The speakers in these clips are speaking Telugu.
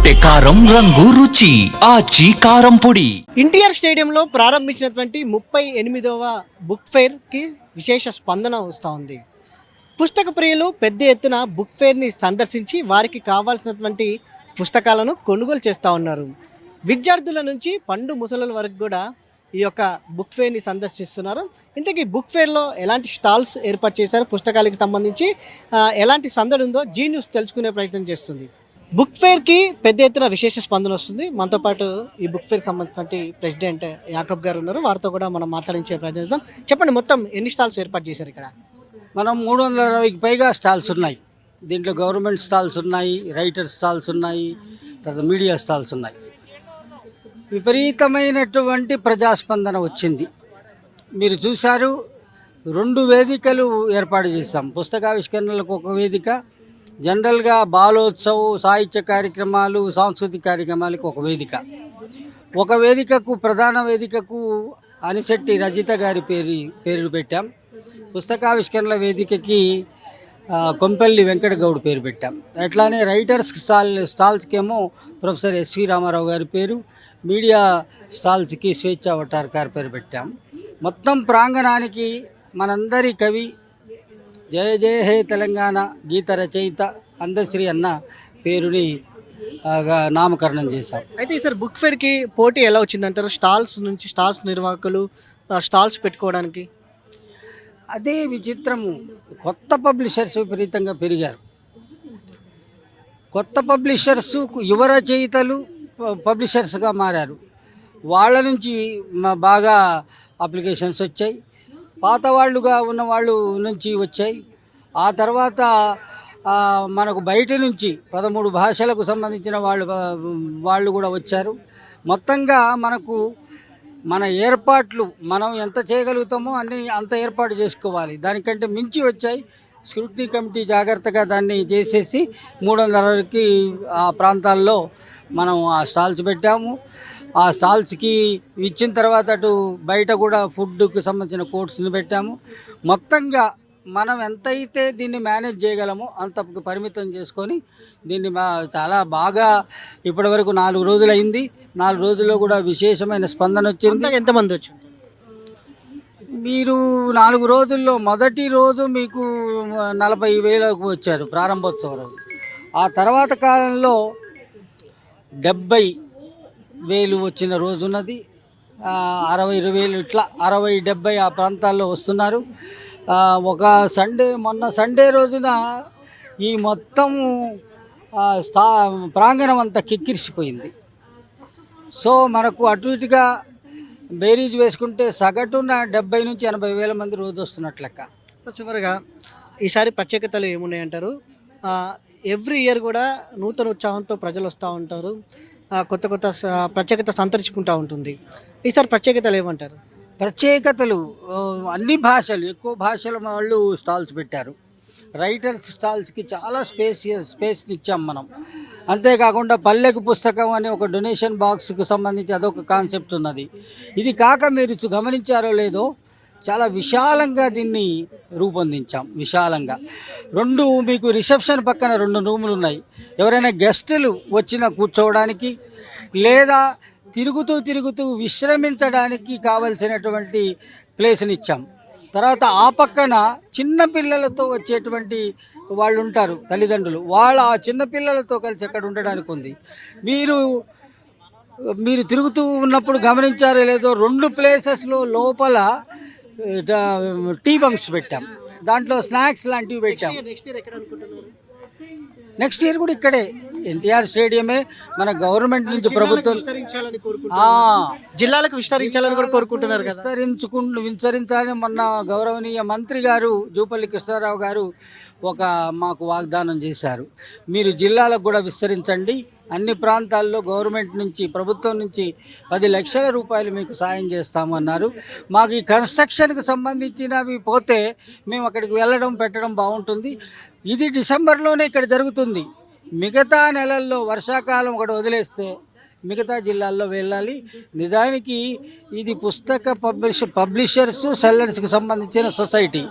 రొట్టె కారం రంగు రుచి ఆచి కారం పొడి. ఎన్టీఆర్ స్టేడియంలో ప్రారంభించినటువంటి 38వ బుక్ ఫెయిర్కి విశేష స్పందన వస్తూ ఉంది. పుస్తక ప్రియులు పెద్ద ఎత్తున బుక్ ఫెయిర్ని సందర్శించి వారికి కావాల్సినటువంటి పుస్తకాలను కొనుగోలు చేస్తూ ఉన్నారు. విద్యార్థుల నుంచి పండు ముసలుల వరకు కూడా ఈ యొక్క బుక్ ఫెయిర్ని సందర్శిస్తున్నారు. ఇంతకీ బుక్ ఫెయిర్లో ఎలాంటి స్టాల్స్ ఏర్పాటు చేశారు, పుస్తకాలకు సంబంధించి ఎలాంటి సందడి ఉందో జీ న్యూస్ తెలుసుకునే ప్రయత్నం చేస్తుంది. బుక్ ఫెయిర్కి పెద్ద ఎత్తున విశేష స్పందన వస్తుంది. మనతో పాటు ఈ బుక్ ఫెయిర్కి సంబంధించిన ప్రెసిడెంట్ యాకబ్ గారు ఉన్నారు. వారితో కూడా మనం మాట్లాడించే ప్రయత్నం చేద్దాం. చెప్పండి, మొత్తం ఎన్ని స్టాల్స్ ఏర్పాటు చేశారు ఇక్కడ? మనం 320కి పైగా స్టాల్స్ ఉన్నాయి. దీంట్లో గవర్నమెంట్ స్టాల్స్ ఉన్నాయి, రైటర్ స్టాల్స్ ఉన్నాయి, తర్వాత మీడియా స్టాల్స్ ఉన్నాయి. విపరీతమైనటువంటి ప్రజాస్పందన వచ్చింది. మీరు చూశారు, 2 వేదికలు ఏర్పాటు చేశాం. పుస్తకావిష్కరణలకు ఒక వేదిక, జనరల్గా బాలోత్సవ్, సాహిత్య కార్యక్రమాలు, సాంస్కృతిక కార్యక్రమాలకు ఒక వేదిక. ఒక వేదికకు, ప్రధాన వేదికకు అనిశెట్టి రజిత గారి పేరు పెట్టాం. పుస్తకావిష్కరణల వేదికకి కొంపల్లి వెంకటగౌడ్ పేరు పెట్టాం. అట్లానే రైటర్స్ స్టాల్స్కేమో ప్రొఫెసర్ ఎస్వి రామారావు గారి పేరు, మీడియా స్టాల్స్కి స్వేచ్ఛ వటార్కర్ పేరు పెట్టాం. మొత్తం ప్రాంగణానికి మనందరి కవి, జయ జయ హే తెలంగాణ గీత రచయిత అందశ్రీ అన్న పేరుని నామకరణం చేశాం. అయితే ఈసారి బుక్ ఫెయిర్కి పోటీ ఎలా వచ్చిందంటారు? స్టాల్స్ నిర్వాహకులు స్టాల్స్ పెట్టుకోవడానికి అదే విచిత్రము. కొత్త పబ్లిషర్స్ విపరీతంగా పెరిగారు. కొత్త పబ్లిషర్స్ యువ రచయితలు పబ్లిషర్స్గా మారారు. వాళ్ళ నుంచి బాగా అప్లికేషన్స్ వచ్చాయి. పాత వాళ్ళుగా ఉన్న వాళ్ళు నుంచి వచ్చాయి. ఆ తర్వాత మనకు బయట నుంచి 13 భాషలకు సంబంధించిన వాళ్ళు కూడా వచ్చారు. మొత్తంగా మన ఏర్పాట్లు మనం ఎంత చేయగలుగుతామో అంత ఏర్పాటు చేసుకోవాలి. దానికంటే మించి వచ్చాయి. స్క్రూటినీ కమిటీ జాగ్రత్తగా దాన్ని చేసేసి 360కి ఆ ప్రాంతాల్లో మనం ఆ స్టాల్స్ పెట్టాము. ఆ స్టాల్స్కి ఇచ్చిన తర్వాత అటు బయట కూడా ఫుడ్కి సంబంధించిన కోర్ట్స్ని పెట్టాము. మొత్తంగా మనం ఎంతైతే దీన్ని మేనేజ్ చేయగలమో అంత పరిమితం చేసుకొని దీన్ని చాలా బాగా ఇప్పటివరకు 4 రోజులు అయింది. 4 రోజుల్లో కూడా విశేషమైన స్పందన వచ్చింది. ఎంతమంది వచ్చారు? మీరు 4 రోజుల్లో మొదటి రోజు మీకు 40,000 వచ్చారు ప్రారంభోత్సవం రోజు. ఆ తర్వాత కాలంలో 70,000 వచ్చిన రోజు ఉన్నది. 60,000 ఇట్లా 60-70 ఆ ప్రాంతాల్లో వస్తున్నారు. ఒక మొన్న సండే రోజున ఈ మొత్తము ప్రాంగణం అంతా కిక్కిరిసిపోయింది. సో మనకు అటు ఇటుగా బేరీజ్ వేసుకుంటే సగటున 70,000 నుంచి 80,000 మంది రోజు వస్తున్నట్లు లెక్క. చివరిగా ఈసారి ప్రత్యేకతలు ఏమున్నాయంటారు? ఎవ్రీ ఇయర్ కూడా నూతన ఉత్సాహంతో ప్రజలు వస్తూ ఉంటారు. కొత్త ప్రత్యేకత సంతరించుకుంటూ ఉంటుంది. ఈసారి ప్రత్యేకతలు ఏమంటారు? ప్రత్యేకతలు అన్ని భాషలు, ఎక్కువ భాషల వాళ్ళు స్టాల్స్ పెట్టారు. రైటర్స్ స్టాల్స్కి చాలా స్పేస్ని ఇచ్చాం మనం. అంతేకాకుండా పల్లెకు పుస్తకం అనే ఒక డొనేషన్ బాక్స్కు సంబంధించి అదొక కాన్సెప్ట్ ఉన్నది. ఇది కాక మీరు గమనించారో లేదో, చాలా విశాలంగా దీన్ని రూపొందించాం. విశాలంగా మీకు రిసెప్షన్ పక్కన 2 రూములు ఉన్నాయి. ఎవరైనా గెస్టులు వచ్చినా కూర్చోవడానికి లేదా తిరుగుతూ విశ్రమించడానికి కావలసినటువంటి ప్లేస్ని ఇచ్చాం. తర్వాత ఆ పక్కన చిన్న పిల్లలతో వచ్చేటువంటి వాళ్ళు ఉంటారు, తల్లిదండ్రులు, ఆ చిన్న పిల్లలతో కలిసి అక్కడ ఉండడానికి ఉంది. మీరు తిరుగుతూ ఉన్నప్పుడు గమనించారో లేదో, 2 ప్లేసెస్లో లోపల టీ బంక్స్ పెట్టాం. దాంట్లో స్నాక్స్ లాంటివి పెట్టాం. నెక్స్ట్ ఇయర్ కూడా ఇక్కడే ఎన్టీఆర్ స్టేడియమే. మన గవర్నమెంట్ నుంచి ప్రభుత్వం జిల్లాలకు విస్తరించాలని కూడా కోరుకుంటున్నారు కదా. విస్తరించాలని మొన్న గౌరవనీయ మంత్రి గారు జూపల్లి కృష్ణారావు గారు మాకు వాగ్దానం చేశారు. మీరు జిల్లాలకు కూడా విస్తరించండి, అన్ని ప్రాంతాల్లో గవర్నమెంట్ నుంచి, ప్రభుత్వం నుంచి 10 లక్షల రూపాయలు మీకు సాయం చేస్తామన్నారు. మాకు ఈ కన్స్ట్రక్షన్కి సంబంధించినవి పోతే మేము అక్కడికి వెళ్ళడం పెట్టడం బాగుంటుంది. ఇది డిసెంబర్లోనే ఇక్కడ జరుగుతుంది. మిగతా నెలల్లో వర్షాకాలం ఒకటి వదిలేస్తే మిగతా జిల్లాల్లో వెళ్ళాలి. నిజానికి ఇది పుస్తక పబ్లిషర్స్ సెల్లర్స్కి సంబంధించిన సొసైటీ.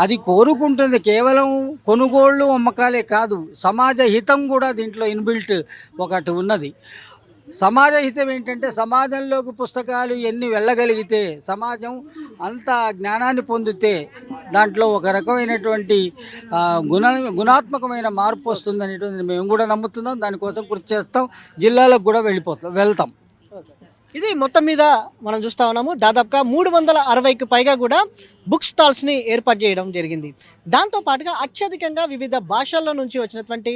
అది కోరుకుంటుంది కేవలం కొనుగోళ్ళు అమ్మకాలే కాదు, సమాజ హితం కూడా దీంట్లో ఇన్బిల్ట్ ఒకటి ఉన్నది. సమాజ హితం ఏంటంటే సమాజంలోకి పుస్తకాలు ఎన్ని వెళ్ళగలిగితే, సమాజం అంత జ్ఞానాన్ని పొందితే దాంట్లో ఒక రకమైనటువంటి గుణాత్మకమైన మార్పు వస్తుంది అనేటువంటిది మేము కూడా నమ్ముతున్నాం. దానికోసం కృషి చేస్తాం, జిల్లాలకు కూడా వెళ్తాం. ఇది మొత్తం మీద మనం చూస్తూ ఉన్నాము, దాదాపుగా 360కి పైగా కూడా బుక్ స్టాల్స్ని ఏర్పాటు చేయడం జరిగింది. దాంతోపాటుగా అత్యధికంగా వివిధ భాషల్లో నుంచి వచ్చినటువంటి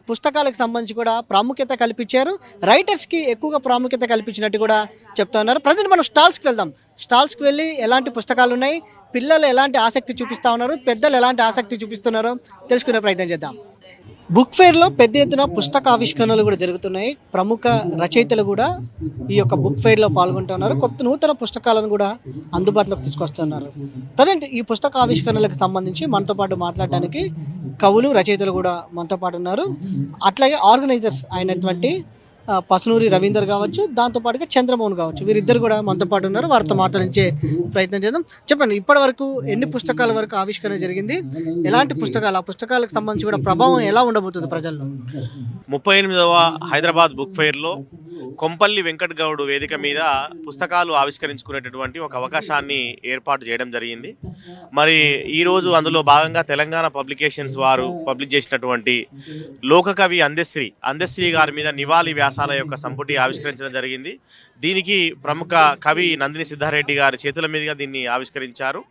పుస్తకాలకు సంబంధించి కూడా ప్రాముఖ్యత కల్పించారు. రైటర్స్కి ఎక్కువగా ప్రాముఖ్యత కల్పించినట్టు కూడా చెప్తా ఉన్నారు. ప్రజెంట్ మనం స్టాల్స్కి వెళ్దాం. స్టాల్స్కి వెళ్ళి ఎలాంటి పుస్తకాలు ఉన్నాయి, పిల్లలు ఎలాంటి ఆసక్తి చూపిస్తూ ఉన్నారు, పెద్దలు ఎలాంటి ఆసక్తి చూపిస్తున్నారో తెలుసుకునే ప్రయత్నం చేద్దాం. బుక్ ఫేర్లో పెద్ద ఎత్తున పుస్తక ఆవిష్కరణలు కూడా జరుగుతున్నాయి. ప్రముఖ రచయితలు కూడా ఈ యొక్క బుక్ ఫేర్లో పాల్గొంటున్నారు. నూతన పుస్తకాలను కూడా అందుబాటులోకి తీసుకొస్తున్నారు. ప్రజెంట్ ఈ పుస్తక ఆవిష్కరణలకు సంబంధించి మనతో పాటు మాట్లాడడానికి కవులు, రచయితలు కూడా మనతో పాటు ఉన్నారు. అట్లాగే ఆర్గనైజర్స్ అయినటువంటి పసునూరి రవీందర్ కావచ్చు, దాంతోపాటుగా చంద్రమోహన్ కావచ్చు, వీరిద్దరు కూడా మనతో పాటు ఉన్నారు. వారితో మాట్లాడించే ప్రయత్నం చేద్దాం. చెప్పండి, ఇప్పటి వరకు ఎన్ని పుస్తకాల వరకు ఆవిష్కరణ జరిగింది, ఎలాంటి పుస్తకాలు, ఆ పుస్తకాలకు సంబంధించి కూడా ప్రభావం ఎలా ఉండబోతుంది ప్రజల్లో? 38వ హైదరాబాద్ బుక్ ఫెయిర్లో కొంపల్లి వెంకట్ గౌడ్ వేదిక మీద పుస్తకాలు ఆవిష్కరించుకునేటటువంటి ఒక అవకాశాన్ని ఏర్పాటు చేయడం జరిగింది. మరి ఈరోజు అందులో భాగంగా తెలంగాణ పబ్లికేషన్స్ వారు పబ్లిష్ చేసినటువంటి లోకకవి అందశ్రీ గారి మీద నివాళి వ్యాసాల యొక్క సంపుటి ఆవిష్కరించడం జరిగింది. దీనికి ప్రముఖ కవి నందిని సిద్ధారెడ్డి గారి చేతుల మీదుగా దీన్ని ఆవిష్కరించారు.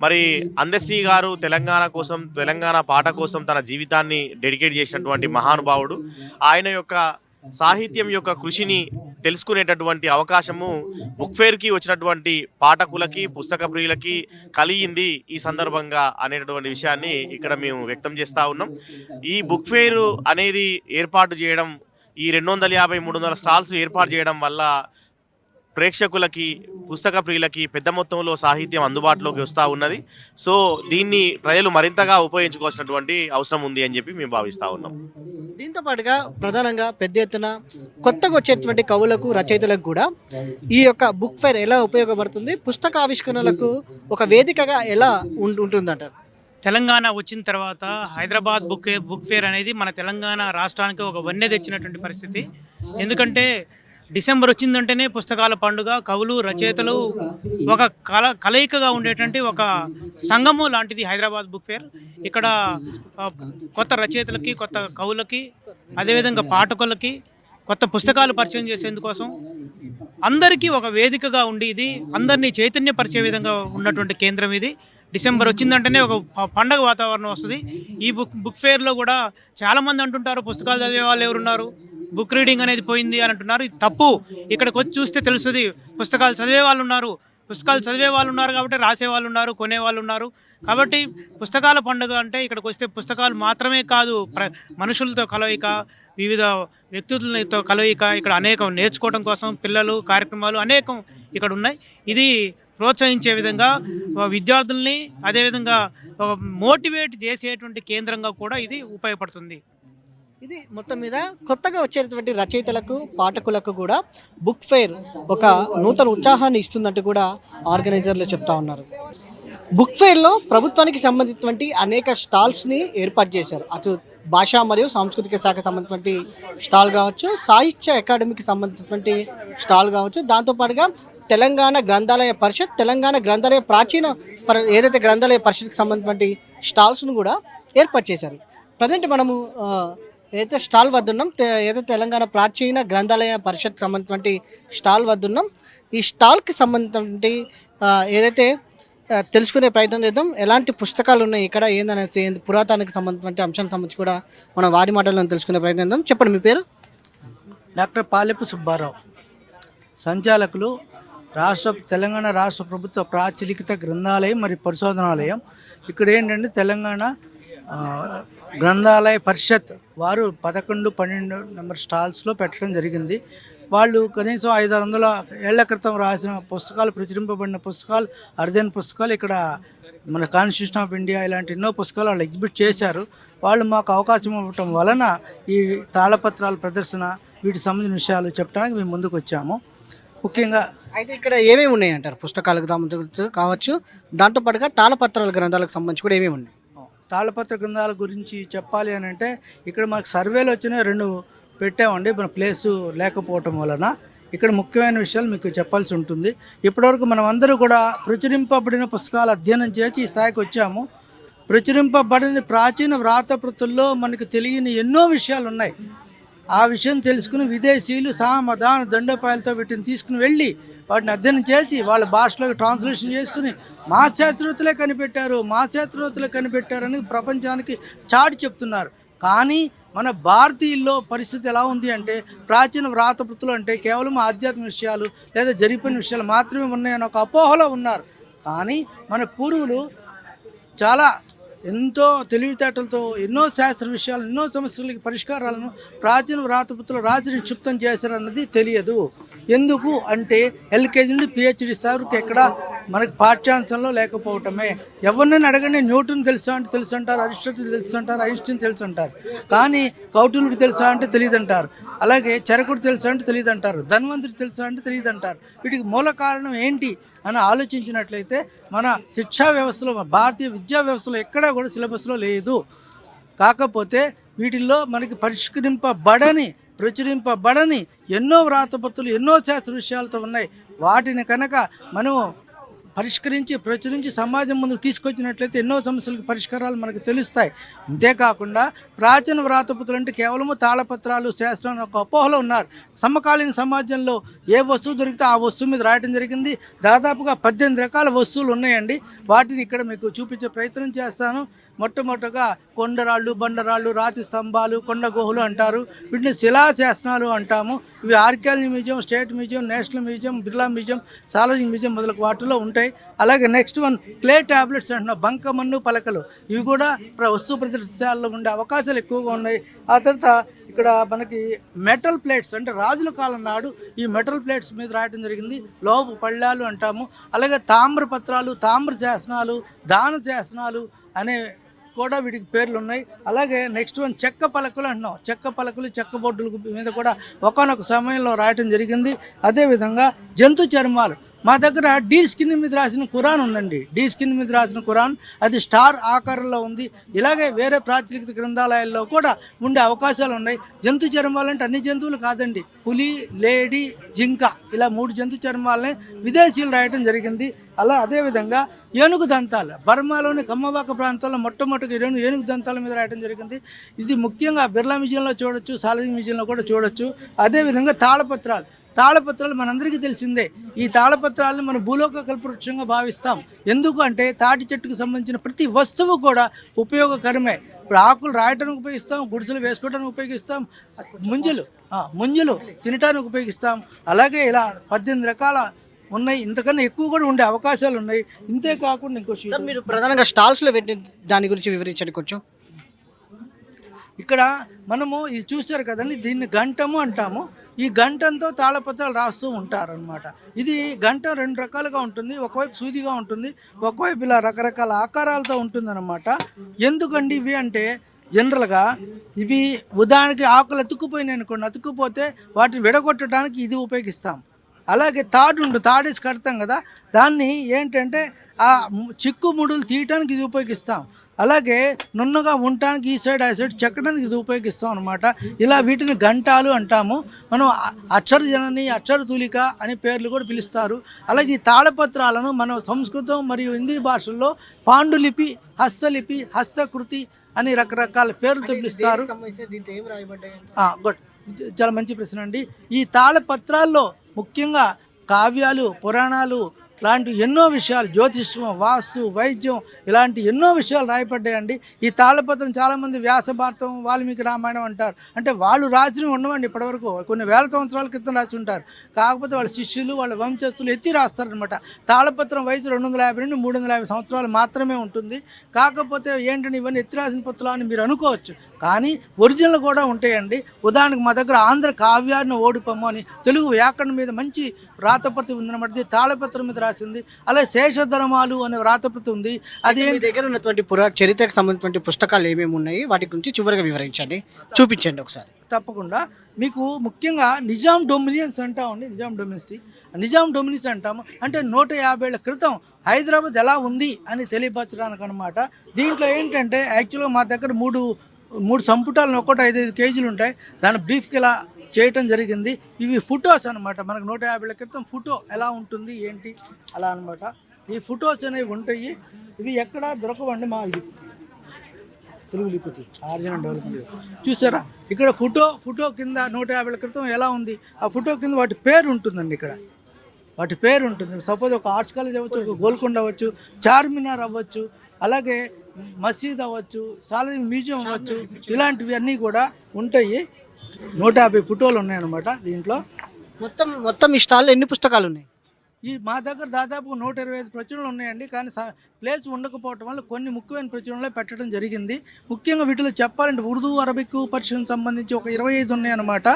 మరి అందశ్రీ గారు తెలంగాణ కోసం, తెలంగాణ పాట కోసం తన జీవితాన్ని డెడికేట్ చేసినటువంటి మహానుభావుడు. ఆయన యొక్క సాహిత్యం యొక్క కృషిని తెలుసుకునేటటువంటి అవకాశము బుక్ ఫేర్కి వచ్చినటువంటి పాఠకులకి, పుస్తక ప్రియులకి కలిగింది ఈ సందర్భంగా అనేటటువంటి విషయాన్ని ఇక్కడ మేము వ్యక్తం చేస్తూ ఉన్నాం. ఈ బుక్ ఫేర్ అనేది ఏర్పాటు చేయడం, ఈ 250-300 స్టాల్స్ ఏర్పాటు చేయడం వల్ల ప్రేక్షకులకి, పుస్తక ప్రియులకి పెద్ద మొత్తంలో సాహిత్యం అందుబాటులోకి వస్తూ ఉన్నది. సో దీన్ని ప్రజలు మరింతగా ఉపయోగించుకోవాల్సినటువంటి అవసరం ఉంది అని చెప్పి మేము భావిస్తూ ఉన్నాం. దీంతో పాటుగా ప్రధానంగా పెద్ద ఎత్తున కొత్తగా వచ్చేటువంటి కవులకు, రచయితలకు కూడా ఈ యొక్క బుక్ ఫేర్ ఎలా ఉపయోగపడుతుంది, పుస్తక ఆవిష్కరణలకు ఒక వేదికగా ఎలా ఉంటుందంటారు? తెలంగాణ వచ్చిన తర్వాత హైదరాబాద్ బుక్ ఫేర్ అనేది మన తెలంగాణ రాష్ట్రానికి ఒక వన్నె తెచ్చినటువంటి పరిస్థితి. ఎందుకంటే డిసెంబర్ వచ్చిందంటేనే పుస్తకాల పండుగ, కవులు, రచయితలు ఒక కలయికగా ఉండేటువంటి ఒక సంగము లాంటిది హైదరాబాద్ బుక్ ఫేర్. ఇక్కడ కొత్త రచయితలకి, కొత్త కవులకి, అదేవిధంగా పాఠకులకి కొత్త పుస్తకాలు పరిచయం చేసేందుకోసం అందరికీ ఒక వేదికగా ఉండి ఇది అందరినీ చైతన్యపరిచే విధంగా ఉన్నటువంటి కేంద్రం ఇది. డిసెంబర్ వచ్చిందంటేనే ఒక పండగ వాతావరణం వస్తుంది. ఈ బుక్ ఫేర్లో కూడా చాలామంది అంటుంటారు పుస్తకాలు చదివే వాళ్ళు ఎవరున్నారు, బుక్ రీడింగ్ అనేది పోయింది అని అంటున్నారు. ఇది తప్పు. ఇక్కడికి వచ్చి చూస్తే తెలుస్తుంది పుస్తకాలు చదివే వాళ్ళు ఉన్నారు. పుస్తకాలు చదివే వాళ్ళు ఉన్నారు కాబట్టి రాసే వాళ్ళు ఉన్నారు, కొనే వాళ్ళు ఉన్నారు. కాబట్టి పుస్తకాల పండుగ అంటే ఇక్కడికి వస్తే పుస్తకాలు మాత్రమే కాదు, మనుషులతో కలయిక, వివిధ వ్యక్తులతో కలయిక, ఇక్కడ అనేకం నేర్చుకోవడం కోసం పిల్లలు కార్యక్రమాలు అనేకం ఇక్కడ ఉన్నాయి. ఇది ప్రోత్సహించే విధంగా విద్యార్థుల్ని, అదేవిధంగా మోటివేట్ చేసేటువంటి కేంద్రంగా కూడా ఇది ఉపయోగపడుతుంది. ఇది మొత్తం మీద కొత్తగా వచ్చేటువంటి రచయితలకు, పాఠకులకు కూడా బుక్ ఫేర్ ఒక నూతన ఉత్సాహాన్ని ఇస్తుందంటూ కూడా ఆర్గనైజర్లు చెప్తా ఉన్నారు. బుక్ ఫేర్లో ప్రభుత్వానికి సంబంధించినటువంటి అనేక స్టాల్స్ని ఏర్పాటు చేశారు. అటు భాషా మరియు సాంస్కృతిక శాఖకు సంబంధించినటువంటి స్టాల్ కావచ్చు, సాహిత్య అకాడమీకి సంబంధించినటువంటి స్టాల్ కావచ్చు, దాంతోపాటుగా తెలంగాణ గ్రంథాలయ పరిషత్, తెలంగాణ గ్రంథాలయ ఏదైతే గ్రంథాలయ పరిషత్కి సంబంధించినటువంటి స్టాల్స్ను కూడా ఏర్పాటు చేశారు. ప్రజెంట్ మనము ఏదైతే స్టాల్ వద్ద ఉన్నాం, ఏదైతే తెలంగాణ ప్రాచీన గ్రంథాలయ పరిషత్ సంబంధించినటువంటి స్టాల్ వద్ద ఉన్నాం. ఈ స్టాల్కి సంబంధించినటువంటి ఏదైతే తెలుసుకునే ప్రయత్నం చేద్దాం. ఎలాంటి పుస్తకాలు ఉన్నాయి ఇక్కడ, ఏందనేది పురాతనకి సంబంధించినటువంటి అంశానికి సంబంధించి కూడా మనం వారి మాటల్లో తెలుసుకునే ప్రయత్నం చేద్దాం. చెప్పండి, మీ పేరు? డాక్టర్ పాలెపు సుబ్బారావు, సంచాలకులు, తెలంగాణ రాష్ట్ర ప్రభుత్వ ప్రాచీలిక గ్రంథాలయం మరియు పరిశోధనాలయం. ఇక్కడ ఏంటంటే తెలంగాణ గ్రంథాలయ పరిషత్ వారు 11, 12 నెంబర్ స్టాల్స్లో పెట్టడం జరిగింది. వాళ్ళు కనీసం 500 ఏళ్ల క్రితం రాసిన పుస్తకాలు, ప్రచురింపబడిన పుస్తకాలు, అరుదైన పుస్తకాలు, ఇక్కడ మన కాన్స్టిట్యూషన్ ఆఫ్ ఇండియా ఇలాంటి ఎన్నో పుస్తకాలు వాళ్ళు ఎగ్జిబిట్ చేశారు. వాళ్ళు మాకు అవకాశం ఇవ్వటం వలన ఈ తాళపత్రాల ప్రదర్శన, వీటికి సంబంధించిన విషయాలు చెప్పడానికి మేము ముందుకు వచ్చాము. ముఖ్యంగా అయితే ఇక్కడ ఏమేమి ఉన్నాయి అంటారు? పుస్తకాలకు సంబంధించి కావచ్చు, దాంతోపాటుగా తాళపత్రాల గ్రంథాలకు సంబంధించి కూడా ఏమేమి ఉన్నాయి? తాళపత్ర గ్రంథాల గురించి చెప్పాలి అని అంటే ఇక్కడ మనకు సర్వేలు వచ్చిన 2 పెట్టామండి. మన ప్లేసు లేకపోవటం వలన ఇక్కడ ముఖ్యమైన విషయాలు మీకు చెప్పాల్సి ఉంటుంది. ఇప్పటివరకు మనం అందరూ కూడా ప్రచురింపబడిన పుస్తకాలు అధ్యయనం చేసి ఈ స్థాయికి వచ్చాము. ప్రచురింపబడిన ప్రాచీన వ్రాతప్రతుల్లో మనకు తెలియని ఎన్నో విషయాలు ఉన్నాయి. ఆ విషయం తెలుసుకుని విదేశీయులు సామధాన దండోపాయాలతో వీటిని తీసుకుని వెళ్ళి వాటిని అధ్యయనం చేసి వాళ్ళ భాషలోకి ట్రాన్స్లేషన్ చేసుకుని మా శాస్త్రవేత్తలే కనిపెట్టారని ప్రపంచానికి చాటి చెప్తున్నారు. కానీ మన భారతీయుల్లో పరిస్థితి ఎలా ఉంది అంటే ప్రాచీన వ్రాతప్రతులు అంటే కేవలం ఆధ్యాత్మిక విషయాలు లేదా జరిగిపోయిన విషయాలు మాత్రమే ఉన్నాయని ఒక అపోహలో ఉన్నారు. కానీ మన పూర్వులు చాలా ఎంతో తెలివితేటలతో ఎన్నో శాస్త్ర విషయాలు, ఎన్నో సమస్యలకి పరిష్కారాలను ప్రాచీన వ్రాతప్రతులు రాసి నిక్షిప్తం చేశారన్నది తెలియదు. ఎందుకు అంటే ఎల్కేజీ నుండి పిహెచ్డి స్థాయికి ఎక్కడ మనకి పాఠ్యాంశంలో లేకపోవటమే. ఎవరినైనా అడగండి, న్యూటన్ తెలుసా అంటే తెలుసు అంటారు, అరిస్టాటిల్ తెలుసు అంటారు, ఐన్స్టీన్ తెలుసు అంటారు. కానీ కౌటిల్యుడు తెలుసా అంటే తెలియదు అంటారు. అలాగే చరకుడు తెలుసా అంటే తెలియదు అంటారు. ధన్వంతరి తెలుసా అంటే తెలియదు అంటారు. వీటికి మూల కారణం ఏంటి అని ఆలోచించినట్లయితే మన శిక్షా వ్యవస్థలో, మన భారతీయ విద్యా వ్యవస్థలో ఎక్కడా కూడా సిలబస్లో లేదు. కాకపోతే వీటిల్లో మనకి ప్రచురింపబడని ఎన్నో వ్రాతపత్రులు, ఎన్నో శాస్త్ర విషయాలతో ఉన్నాయి. వాటిని కనుక మనం ప్రచురించి సమాజం ముందుకు తీసుకొచ్చినట్లయితే ఎన్నో సమస్యలకు పరిష్కారాలు మనకు తెలుస్తాయి. అంతేకాకుండా ప్రాచీన వ్రాతపత్రులు అంటే కేవలము తాళపత్రాలు, శాస్త్రం ఒక అపోహలో ఉన్నారు. సమకాలీన సమాజంలో ఏ వస్తువు దొరికితే ఆ వస్తువు మీద రాయటం జరిగింది. దాదాపుగా 18 రకాల వస్తువులు ఉన్నాయండి. వాటిని ఇక్కడ మీకు చూపించే ప్రయత్నం చేస్తాను. మొట్టమొదటగా కొండరాళ్ళు, బండరాళ్ళు, రాతి స్తంభాలు, కొండ గుహలు అంటారు. వీటిని శిలాశాసనాలు అంటాము. ఇవి archaeology museum, state museum, national museum, Birla museum, సాలాజీ మ్యూజియం మొదలగు వాటిలో ఉంటాయి. అలాగే నెక్స్ట్ వన్ క్లే టాబ్లెట్స్ అంటున్నాం, బంకమన్ను పలకలు. ఇవి కూడా వస్తు ప్రదర్శనలో ఉండే అవకాశాలు ఎక్కువగా ఉన్నాయి. ఆ తర్వాత ఇక్కడ మనకి మెటల్ ప్లేట్స్ అంటే రాజుల కాలం నాడు ఈ మెటల్ ప్లేట్స్ మీద రాయటం జరిగింది. లోపు పళ్ళాలు అంటాము. అలాగే తామ్ర పత్రాలు, తామ్ర శాసనాలు, దాన శాసనాలు అనే కూడా వీటికి పేర్లు ఉన్నాయి. అలాగే నెక్స్ట్ వన్ చెక్క పలకలు అంటున్నాం. చెక్క పలకలు, చెక్క బొడ్డుల మీద కూడా ఒకానొక సమయంలో రాయటం జరిగింది. అదేవిధంగా జంతు చర్మాలు. మా దగ్గర డీ స్కిన్ మీద రాసిన ఖురాన్ ఉందండి. డీ స్కిన్ మీద రాసిన ఖురాన్ అది స్టార్ ఆకారంలో ఉంది. ఇలాగే వేరే ప్రాచీన గ్రంథాలయాల్లో కూడా ఉండే అవకాశాలు ఉన్నాయి. జంతు చర్మాలు అంటే అన్ని జంతువులు కాదండి. పులి, లేడీ, జింక ఇలా 3 జంతు చర్మాలని విదేశీయులు రాయటం జరిగింది. అదేవిధంగా ఏనుగు దంతాలు, బర్మాలోని కమ్మవాక ప్రాంతాల్లో మొట్టమొదటిగా ఏనుగు దంతాల మీద రాయటం జరిగింది. ఇది ముఖ్యంగా బిర్లా మ్యూజియంలో చూడొచ్చు, సాలాజీ మ్యూజియంలో కూడా చూడొచ్చు. అదేవిధంగా తాళపత్రాలు మనందరికీ తెలిసిందే. ఈ తాళపత్రాలను మనం భూలోక కల్పవృక్షంగా భావిస్తాం. ఎందుకు అంటే తాటి చెట్టుకు సంబంధించిన ప్రతి వస్తువు కూడా ఉపయోగకరమే. ఇప్పుడు ఆకులు రాయటానికి ఉపయోగిస్తాం, గుడిసెలు వేసుకోవడానికి ఉపయోగిస్తాం, ముంజులు తినటానికి ఉపయోగిస్తాం. అలాగే ఇలా 18 రకాల ఉన్నాయి. ఇంతకన్నా ఎక్కువ కూడా ఉండే అవకాశాలు ఉన్నాయి. ఇంతే కాకుండా ఇంకో మీరు ప్రధానంగా స్టాల్స్లో పెట్టిన దాని గురించి వివరించండి కొంచెం. ఇక్కడ మనము ఇది చూస్తారు కదండి, దీన్ని గంటము అంటాము. ఈ గంటంతో తాళపత్రాలు రాస్తూ ఉంటారనమాట. ఇది గంట 2 రకాలుగా ఉంటుంది. ఒకవైపు సూదిగా ఉంటుంది, ఒకవైపు ఇలా రకరకాల ఆకారాలతో ఉంటుందన్నమాట. ఎందుకండి ఇవి అంటే జనరల్గా ఇవి ఉదాహరణకి ఆకులు అతుక్కుపోయినాయి అనుకోండి, అతుక్కుపోతే వాటిని విడగొట్టడానికి ఇది ఉపయోగిస్తాం. అలాగే తాడేసి కడతాం కదా, దాన్ని ఏంటంటే ఆ చిక్కు ముడులు తీయటానికి ఇది ఉపయోగిస్తాం. అలాగే నున్నగా ఉండటానికి ఈ సైడ్ ఆ సైడ్ చెక్కడానికి ఇది ఉపయోగిస్తాం అనమాట. ఇలా వీటిని గంటాలు అంటాము. మనం అక్షర జనని, అక్షర తూలిక అనే పేర్లు కూడా పిలుస్తారు. అలాగే ఈ తాళపత్రాలను మనం సంస్కృతం మరియు హిందీ భాషల్లో పాండులిపి, హస్తలిపి, హస్తకృతి అని రకరకాల పేర్లతో పిలుస్తారు. చాలా మంచి ప్రశ్న అండి. ఈ తాళపత్రాల్లో ముఖ్యంగా కావ్యాలు, పురాణాలు లాంటి ఎన్నో విషయాలు, జ్యోతిష్యం, వాస్తు, వైద్యం ఇలాంటి ఎన్నో విషయాలు రాయబడ్డాయండి. ఈ తాళపత్రం చాలామంది వ్యాస భారతం, వాల్మీకి రామాయణం అంటారు. అంటే వాళ్ళు రాసినవి ఉండవండి. ఇప్పటివరకు కొన్ని వేల సంవత్సరాల క్రితం రాసి ఉంటారు. కాకపోతే వాళ్ళ శిష్యులు, వాళ్ళ వంశస్థులు ఎత్తి రాస్తారనమాట. తాళపత్రం వయసు 250 నుండి 350 సంవత్సరాలు మాత్రమే ఉంటుంది. కాకపోతే ఏంటంటే ఇవన్నీ ఎత్తి రాసిన పత్రాలు అని మీరు అనుకోవచ్చు, కానీ ఒరిజినల్ కూడా ఉంటాయండి. ఉదాహరణకు మా దగ్గర ఆంధ్ర కావ్యాన్ని ఓడిపమ్ము అని తెలుగు వ్యాకరణం మీద మంచి రాతపత్రం ఉందన్నమాట. తాళపత్రం మీద రాసింది. అలాగే శేషధర్మాలు అనే వ్రాతప్రతి ఉంది. అది మీ దగ్గర ఉన్నటువంటి చరిత్రకు సంబంధించినటువంటి పుస్తకాలు ఏమేమి ఉన్నాయి వాటి గురించి చివరిగా వివరించండి, చూపించండి ఒకసారి. తప్పకుండా. మీకు ముఖ్యంగా నిజాం డొమినియన్స్ అంటామండి. నిజాం డొమినియన్స్ అంటాము అంటే 150 ఏళ్ల క్రితం హైదరాబాద్ ఎలా ఉంది అని తెలియపరచడానికి అనమాట. దీంట్లో ఏంటంటే యాక్చువల్గా మా దగ్గర మూడు సంపుటాలను ఒక్కటి 5-5 కేజీలు ఉంటాయి. దాని బ్రీఫ్కి ఇలా చేయటం జరిగింది. ఇవి ఫొటోస్ అనమాట. మనకు 150 ఏళ్ల క్రితం ఫోటో ఎలా ఉంటుంది ఏంటి అలా అనమాట. ఈ ఫొటోస్ అనేవి ఉంటాయి. ఇవి ఎక్కడ దొరకవండి. మా ఇది తెలుగు లిపి ఆర్జన్ డెవలప్మెంట్ చూసారా, ఇక్కడ ఫోటో కింద 150 ఏళ్ల క్రితం ఎలా ఉంది ఆ ఫోటో కింద వాటి పేరు ఉంటుందండి. ఇక్కడ వాటి పేరు ఉంటుంది. సపోజ్ ఒక ఆర్ట్స్ కాలేజ్ అవ్వచ్చు, ఒక గోల్కొండ అవ్వచ్చు, చార్మినార్ అవ్వచ్చు, అలాగే మసీద్ అవ్వచ్చు, సాలార్జంగ్ మ్యూజియం అవ్వచ్చు, ఇలాంటివి అన్నీ కూడా ఉంటాయి. 150 ఫోటోలు ఉన్నాయన్నమాట దీంట్లో. మొత్తం ఈ స్టాల్లో ఎన్ని పుస్తకాలు ఉన్నాయి? ఈ మా దగ్గర దాదాపు 125 ప్రచురణలు ఉన్నాయండి. కానీ ప్లేస్ ఉండకపోవటం వల్ల కొన్ని ముఖ్యమైన ప్రచురణలు పెట్టడం జరిగింది. ముఖ్యంగా వీటిలో చెప్పాలంటే ఉర్దూ, అరబిక్, పర్షియన్ సంబంధించి ఒక 25 ఉన్నాయన్నమాట.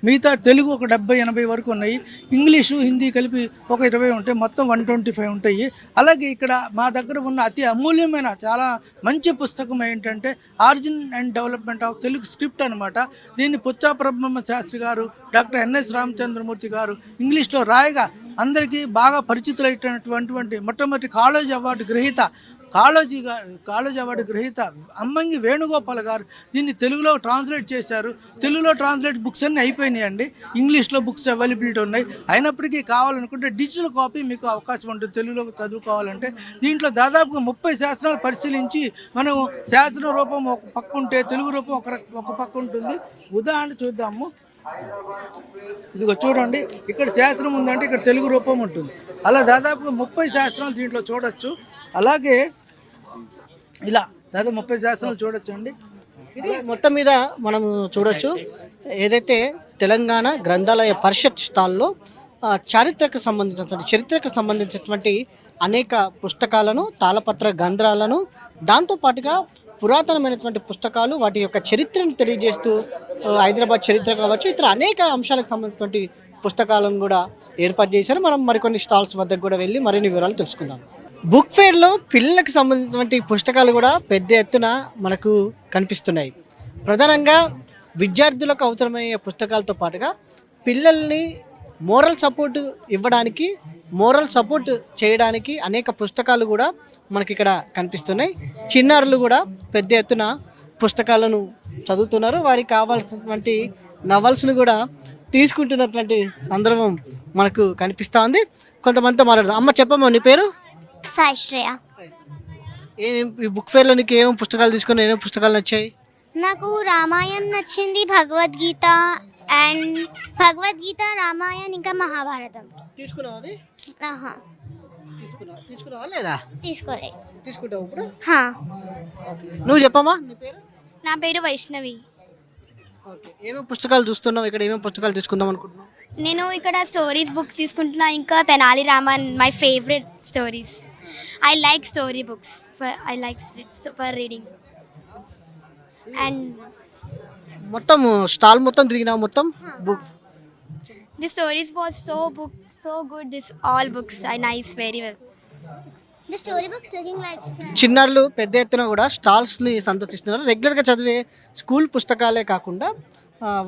మిగతా తెలుగు ఒక 70-80 వరకు ఉన్నాయి. ఇంగ్లీషు, హిందీ కలిపి ఒక 20 ఉంటాయి. మొత్తం 125 ఉంటాయి. అలాగే ఇక్కడ మా దగ్గర ఉన్న అతి అమూల్యమైన చాలా మంచి పుస్తకం ఏంటంటే origin and development of Telugu script అనమాట. దీన్ని పుచ్చా బ్రహ్మ శాస్త్రి గారు, డాక్టర్ ఎన్ఎస్ రామచంద్రమూర్తి గారు ఇంగ్లీష్లో రాయగా అందరికీ బాగా పరిచితులైనటువంటి మొట్టమొదటి కాళోజీ అవార్డు గ్రహీత అమ్మంగి వేణుగోపాల్ గారు దీన్ని తెలుగులో ట్రాన్స్లేట్ చేశారు. తెలుగులో ట్రాన్స్లేట్ బుక్స్ అన్నీ అయిపోయినాయండి. ఇంగ్లీష్లో బుక్స్ అవైలబిలిటీ ఉన్నాయి. అయినప్పటికీ కావాలనుకుంటే డిజిటల్ కాపీ మీకు అవకాశం ఉంటుంది తెలుగులో చదువుకోవాలంటే. దీంట్లో దాదాపుగా 30 శాస్త్రాలు పరిశీలించి మనం శాస్త్ర రూపం ఒక పక్క ఉంటే తెలుగు రూపం ఒక పక్క ఉంటుంది. ఉదాహరణ చూద్దాము. ఇదిగో చూడండి, ఇక్కడ శాస్త్రం ఉందంటే ఇక్కడ తెలుగు రూపం ఉంటుంది. అలా దాదాపుగా 30 శాస్త్రాలు దీంట్లో చూడొచ్చు. అలాగే ఇలా దాదాపు 30 శాస్త్రాలు చూడొచ్చు అండి. ఇది మొత్తం మీద మనం చూడొచ్చు. ఏదైతే తెలంగాణ గ్రంథాలయ పరిషత్ స్టాల్లో చరిత్రకు సంబంధించినటువంటి అనేక పుస్తకాలను, తాళపత్ర గ్రంథాలను, దాంతోపాటుగా పురాతనమైనటువంటి పుస్తకాలు, వాటి యొక్క చరిత్రను తెలియజేస్తూ హైదరాబాద్ చరిత్ర కావచ్చు, ఇతర అనేక అంశాలకు సంబంధించినటువంటి పుస్తకాలను కూడా ఏర్పాటు చేశారు. మనం మరికొన్ని స్టాల్స్ వద్దకు కూడా వెళ్ళి మరిన్ని వివరాలు తెలుసుకుందాం. బుక్ ఫేర్లో పిల్లలకు సంబంధించినటువంటి పుస్తకాలు కూడా పెద్ద ఎత్తున మనకు కనిపిస్తున్నాయి. ప్రధానంగా విద్యార్థులకు అవసరమయ్యే పుస్తకాలతో పాటుగా పిల్లల్ని మోరల్ సపోర్ట్ చేయడానికి అనేక పుస్తకాలు కూడా మనకి ఇక్కడ కనిపిస్తున్నాయి. చిన్నారులు కూడా పెద్ద ఎత్తున పుస్తకాలను చదువుతున్నారు. వారికి కావాల్సినటువంటి నవల్స్ను కూడా తీసుకుంటున్నటువంటి సందర్భం మనకు కనిపిస్తూ ఉంది. కొంతమందితో మాట్లాడదాం. అమ్మ చెప్పమ్మా, నీ పేరు? సాయిశ్రేయ. ఈ బుక్ ఫేర్లో నీకు ఏమేమి పుస్తకాలు తీసుకుని ఏమేమి పుస్తకాలు నచ్చాయి? నాకు రామాయణం నచ్చింది, భగవద్గీత, రామాయణం, ఇంకా మహాభారతం. తీసుకున్నావా? ఆహా, తీసుకున్నావా లేదా? తీసుకోలే. తీసుకుంటావు ఇప్పుడు? హా. నువ్వు చెప్పమ్మా, నీ పేరు? నా పేరు వైష్ణవి. ఓకే, ఏమేమి పుస్తకాలు చూస్తున్నావు? ఇక్కడ ఏమేమి పుస్తకాలు తీసుకుందాం అనుకుంటున్నావు? నేను ఇక్కడ స్టోరీస్ బుక్ తీసుకుంటున్నా, ఇంకా Tenali Raman my favourite stories. I like story books for reading. And మొత్తం స్టాల్ మొత్తం తిరిగినా మొత్తం book the stories was so good. This all books are nice, very well. The story books looking like చిన్నారులు పెద్ద ఎత్తున కూడా స్టాల్స్ని సందర్శిస్తున్నారు. రెగ్యులర్గా చదివే స్కూల్ పుస్తకాలే కాకుండా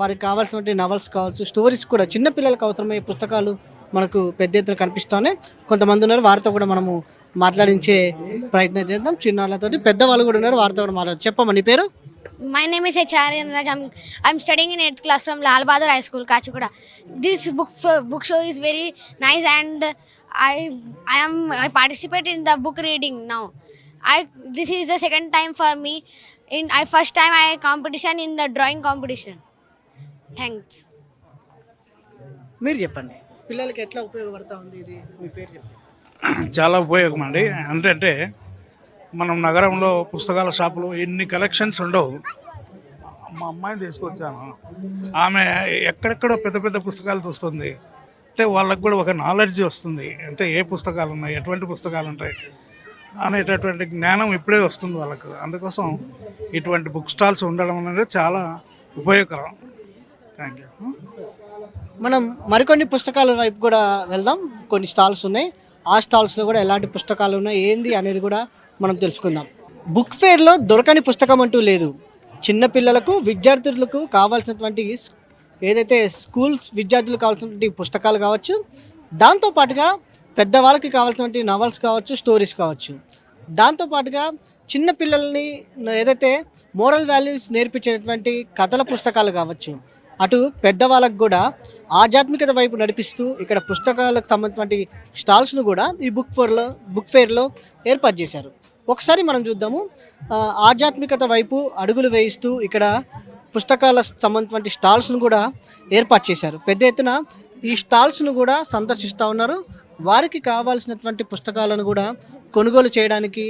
వారికి కావాల్సినటువంటి నవల్స్ కావచ్చు, స్టోరీస్ కూడా చిన్నపిల్లలకు అవసరమయ్యే పుస్తకాలు మనకు పెద్ద ఎత్తున కనిపిస్తానే. కొంతమంది ఉన్నారు, వారితో కూడా మనము మాట్లాడించే ప్రయత్నం చేద్దాం. చిన్నారులతో పెద్దవాళ్ళు కూడా ఉన్నారు, వారితో కూడా మాట్లాడదాం. చెప్పమ్మా, నీ పేరు? My name is Acharya Raj. I'm studying in 8th class from Lal Bahadur High School, Kachiguda. This book show is very nice, and I participate in the book reading now. This is the second time for me. First time I competition in the drawing competition. Thanks. మీరు చెప్పండి, పిల్లలకి ఎట్లా ఉపయోగపడతా ఉంది ఇది? మీ పేరు చెప్పండి. చాలా ఉపయోగం అండి. అంటే మనం నగరంలో పుస్తకాల షాపులో ఎన్ని కలెక్షన్స్ ఉండవు. మా అమ్మాయిని తీసుకొచ్చాను, ఆమె ఎక్కడెక్కడో పెద్ద పెద్ద పుస్తకాలు చూస్తుంది. అంటే వాళ్ళకు కూడా ఒక నాలెడ్జ్ వస్తుంది. అంటే ఏ పుస్తకాలు ఉన్నాయి, ఎటువంటి పుస్తకాలు ఉంటాయి అనేటటువంటి జ్ఞానం ఇప్పుడే వస్తుంది వాళ్ళకు. అందుకోసం ఇటువంటి బుక్ స్టాల్స్ ఉండడం అనేది చాలా ఉపయోగకరం. Thank you. మనం మరికొన్ని పుస్తకాల వైపు కూడా వెళ్దాం. కొన్ని స్టాల్స్ ఉన్నాయి, ఆ స్టాల్స్లో కూడా ఎలాంటి పుస్తకాలు ఉన్నాయి ఏంది అనేది కూడా మనం తెలుసుకుందాం. బుక్ ఫేర్లో దొరకని పుస్తకం అంటూ లేదు. చిన్నపిల్లలకు విద్యార్థులకు కావాల్సినటువంటి ఏదైతే స్కూల్స్ విద్యార్థులకు కావాల్సినటువంటి పుస్తకాలు కావచ్చు, దాంతోపాటుగా పెద్దవాళ్ళకి కావాల్సినటువంటి నవల్స్ కావచ్చు, స్టోరీస్ కావచ్చు, దాంతోపాటుగా చిన్నపిల్లల్ని ఏదైతే మోరల్ వాల్యూస్ నేర్పించేటువంటి కథల పుస్తకాలు కావచ్చు, అటు పెద్దవాళ్ళకు కూడా ఆధ్యాత్మికత వైపు నడిపిస్తూ ఇక్కడ పుస్తకాలకు సంబంధించినటువంటి స్టాల్స్ను కూడా ఈ బుక్ ఫేర్లో ఏర్పాటు చేశారు. ఒకసారి మనం చూద్దాము. ఆధ్యాత్మికత వైపు అడుగులు వేయిస్తూ ఇక్కడ పుస్తకాల సంబంధించినటువంటి స్టాల్స్ను కూడా ఏర్పాటు చేశారు. పెద్ద ఎత్తున ఈ స్టాల్స్ను కూడా సందర్శిస్తూ ఉన్నారు. వారికి కావాల్సినటువంటి పుస్తకాలను కూడా కొనుగోలు చేయడానికి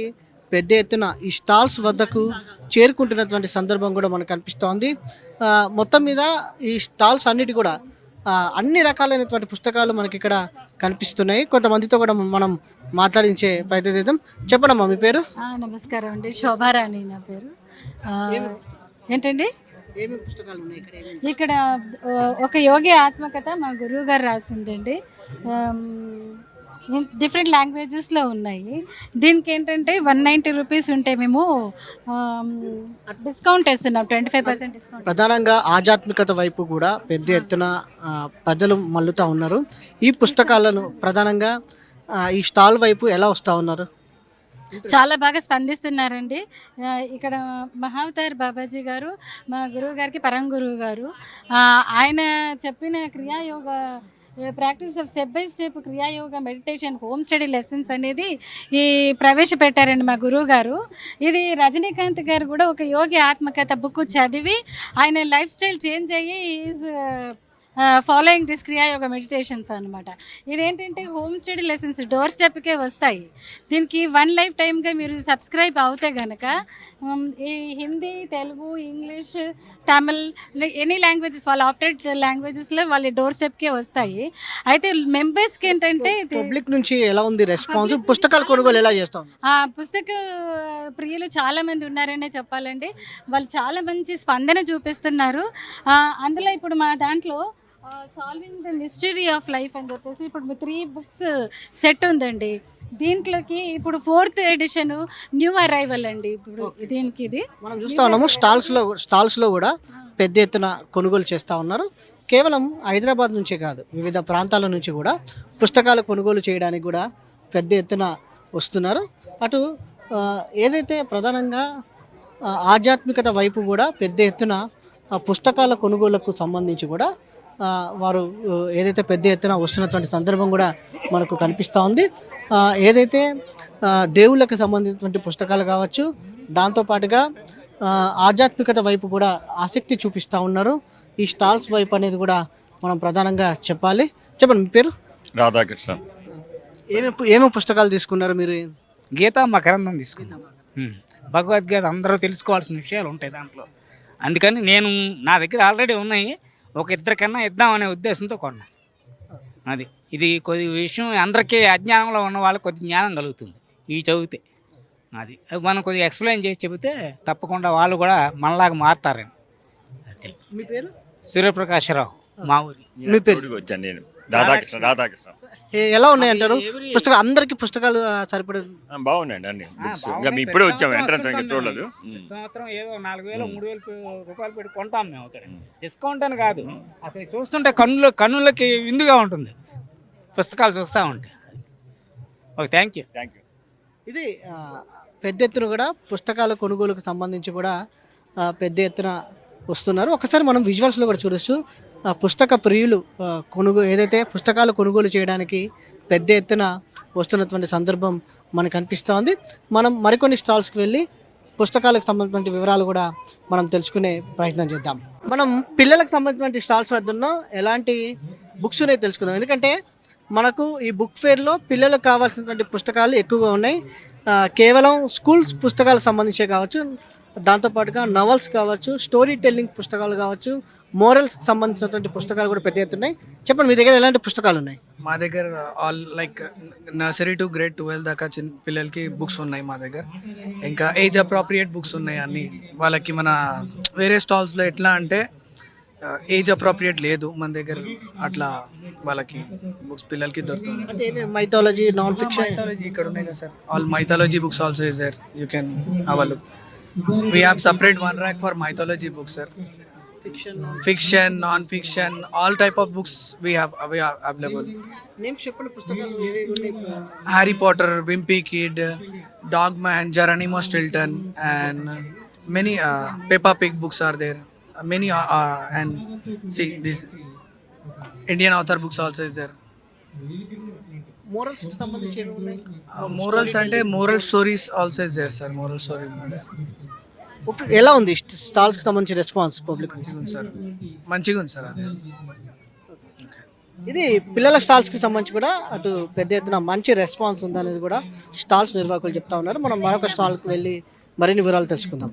పెద్ద ఎత్తున ఈ స్టాల్స్ వద్దకు చేరుకుంటున్నటువంటి సందర్భం కూడా మనకు కనిపిస్తోంది. మొత్తం మీద ఈ స్టాల్స్ అన్నిటి కూడా అన్ని రకాలైనటువంటి పుస్తకాలు మనకి ఇక్కడ కనిపిస్తున్నాయి. కొంతమందితో కూడా మనం మాట్లాడించే ప్రయత్నం చేద్దాం. చెప్పడమ్మా మీ పేరు? నమస్కారం అండి, శోభారాణి నా పేరు. ఏంటండి ఏమేమి పుస్తకాలు ఉన్నాయి ఇక్కడ? ఒక యోగి ఆత్మకథ మా గురువు గారు రాసిందండి. డిఫరెంట్ లాంగ్వేజెస్లో ఉన్నాయి. దీనికి ఏంటంటే 190 రూపీస్ ఉంటే మేము డిస్కౌంట్ వేస్తున్నాం, 25% డిస్కౌంట్. ప్రధానంగా ఆధ్యాత్మికత వైపు కూడా పెద్ద ఎత్తున ప్రజలు మల్లుతూ ఉన్నారు. ఈ పుస్తకాలను ప్రధానంగా ఈ స్టాల్ వైపు ఎలా వస్తూ ఉన్నారు? చాలా బాగా స్పందిస్తున్నారండి. ఇక్కడ మహావతార్ బాబాజీ గారు మా గురువు గారికి పరం గురువు గారు, ఆయన చెప్పిన Kriya Yoga practice of step by step Kriya Yoga meditation home study lessons అనేది ఈ ప్రవేశపెట్టారండి మా గురువు గారు. ఇది రజనీకాంత్ గారు కూడా ఒక యోగి ఆత్మకథ బుక్ చదివి ఆయన లైఫ్ స్టైల్ చేంజ్ అయ్యి ఫాలోయింగ్ దిస్ క్రియాయోగ మెడిటేషన్స్ అనమాట. ఇదేంటంటే హోమ్ స్టడీ లెసన్స్ డోర్ స్టెప్కే వస్తాయి. దీనికి 1 లైఫ్ టైమ్గా మీరు సబ్స్క్రైబ్ అవుతే కనుక ఈ Hindi, Telugu, English, Tamil, any languages వాళ్ళ ఆప్టెడ్ లాంగ్వేజెస్లో వాళ్ళ డోర్ స్టెప్కే వస్తాయి. అయితే మెంబర్స్కి ఏంటంటే పబ్లిక్ నుంచి ఎలా ఉంది రెస్పాన్స్? పుస్తకాలు కొనుగోలు ఎలా చేస్తాం? పుస్తక ప్రియులు చాలామంది ఉన్నారనే చెప్పాలండి. వాళ్ళు చాలా మంచి స్పందన చూపిస్తున్నారు. అందులో ఇప్పుడు మా దాంట్లో solving the mystery of life అని చెప్పేసి ఇప్పుడు 3 బుక్స్ సెట్ ఉందండి. దీంట్లోకి ఇప్పుడు 4th ఎడిషన్ న్యూ అరైవల్ అండి. ఇప్పుడు దీనికి ఇది మనం చూస్తూ ఉన్నాము. స్టాల్స్లో కూడా పెద్ద ఎత్తున కొనుగోలు చేస్తూ ఉన్నారు. కేవలం హైదరాబాద్ నుంచే కాదు, వివిధ ప్రాంతాల నుంచి కూడా పుస్తకాలు కొనుగోలు చేయడానికి కూడా పెద్ద ఎత్తున వస్తున్నారు. అటు ఏదైతే ప్రధానంగా ఆధ్యాత్మికత వైపు కూడా పెద్ద ఎత్తున పుస్తకాల కొనుగోలుకు సంబంధించి కూడా వారు ఏదైతే పెద్ద ఎత్తున వస్తున్నటువంటి సందర్భం కూడా మనకు కనిపిస్తూ ఉంది. ఏదైతే దేవుళ్ళకి సంబంధించినటువంటి పుస్తకాలు కావచ్చు, దాంతోపాటుగా ఆధ్యాత్మికత వైపు కూడా ఆసక్తి చూపిస్తూ ఉన్నారు. ఈ స్టాల్స్ వైపు అనేది కూడా మనం ప్రధానంగా చెప్పాలి. చెప్పండి, మీ పేరు? రాధాకృష్ణ. ఏమేమి పుస్తకాలు తీసుకున్నారు మీరు? గీతా మకరందం తీసుకున్నాం. భగవద్గీత అందరూ తెలుసుకోవాల్సిన విషయాలు ఉంటాయి దాంట్లో. అందుకని నేను నా దగ్గర ఆల్రెడీ ఉన్నాయి, ఒక ఇద్దరికన్నా ఇద్దామనే ఉద్దేశంతో కొన్నా. అది ఇది కొద్ది విషయం అందరికీ అజ్ఞానంలో ఉన్న వాళ్ళకి కొద్ది జ్ఞానం కలుగుతుంది ఇవి చదివితే. అది మనం కొద్దిగా ఎక్స్ప్లెయిన్ చేసి చెబితే తప్పకుండా వాళ్ళు కూడా మనలాగా మారుతారని. మీ పేరు? సూర్యప్రకాశరావు, మా ఊరి. మీ పేరు? వచ్చాను నేను, రాధాకృష్ణ. ఎలా ఉన్నాయి అంటారు పుస్తకాలు? అందరికి పుస్తకాలు సరిపడే బాగున్నాయండి అన్ని బుక్స్. ఇంకా ఇప్పుడే వచ్చాము, ఎంట్రన్స్ ఇంకా చూడలేదు. సంవత్సరం ఏదో 4,000 3,000 రూపాయలు పెట్టి కొంటాం మేము అక్కడ. డిస్కౌంట్ అని కాదు, అసలు చూస్తుంటే కన్నులకి విందుగా ఉంటుంది పుస్తకాలు చూస్తూ ఉంటే. Okay, thank you. ఇది పెద్ద ఎత్తున కూడా పుస్తకాల కొనుగోలుకు సంబంధించి కూడా పెద్ద ఎత్తున వస్తున్నారు. ఒకసారి మనం విజువల్స్లో కూడా చూడొచ్చు. పుస్తక ప్రియులు ఏదైతే పుస్తకాలు కొనుగోలు చేయడానికి పెద్ద ఎత్తున వస్తున్నటువంటి సందర్భం మనకు కనిపిస్తూ ఉంది. మనం మరికొన్ని స్టాల్స్కి వెళ్ళి పుస్తకాలకు సంబంధించిన వివరాలు కూడా మనం తెలుసుకునే ప్రయత్నం చేద్దాం. మనం పిల్లలకు సంబంధించిన స్టాల్స్ వద్ద ఉన్న ఎలాంటి బుక్స్ ఉన్నాయి తెలుసుకుందాం. ఎందుకంటే మనకు ఈ బుక్ ఫేర్లో పిల్లలకు కావాల్సినటువంటి పుస్తకాలు ఎక్కువగా ఉన్నాయి. కేవలం స్కూల్స్ పుస్తకాలకు సంబంధించే కావచ్చు, దాంతోపాటుగా నవల్స్ కావచ్చు, స్టోరీ టెల్లింగ్ పుస్తకాలు కావచ్చు, మోరల్స్ సంబంధించినటువంటి పుస్తకాలు కూడా పెద్ద ఎత్తున్నాయి. చెప్పండి, మీ దగ్గర ఎలాంటి పుస్తకాలు ఉన్నాయి? మా దగ్గర all like nursery to grade 12 దాకా చిన్న పిల్లలకి బుక్స్ ఉన్నాయి మా దగ్గర. ఇంకా ఏజ్ అప్రోప్రియేట్ బుక్స్ ఉన్నాయి అన్నీ వాళ్ళకి. మన వేరే స్టాల్స్లో ఎట్లా అంటే ఏజ్ అప్రోప్రియేట్ లేదు మన దగ్గర, అట్లా వాళ్ళకి బుక్స్ పిల్లలకి దొరుకుతుంది. అంటే మైథాలజీ, నాన్ ఫిక్షన్, మైథాలజీ ఇక్కడ ఉన్నాయి కదా sir, all mythology books also is there, you can have a look. We have separate one rack for mythology books sir, fiction, non fiction, all type of books we have available. Names చెప్పండి పుస్తకాలు ఏవేవి ఉన్నాయి. Harry Potter, Wimpy Kid, Dog Man, Geronimo Stilton, and many Peppa Pig books are there. Many and see this Indian author books also is there. Morals కి సంబంధించి ఏవేవి ఉన్నాయి. Morals అంటే moral stories also is there sir. Moral story ఎలా ఉంది స్టాల్స్ కి సంబంధించి రెస్పాన్స్ పబ్లిక్? మంచిగా ఉంది సార్. అదే ఇది పిల్లల స్టాల్స్ కి సంబంధించి కూడా అటు పెద్ద ఎత్తున మంచి రెస్పాన్స్ ఉందనేది కూడా స్టాల్స్ నిర్వాహకులు చెప్తా ఉన్నారు. మనం మరొక స్టాల్కి వెళ్ళి మరిన్ని వివరాలు తెలుసుకుందాం.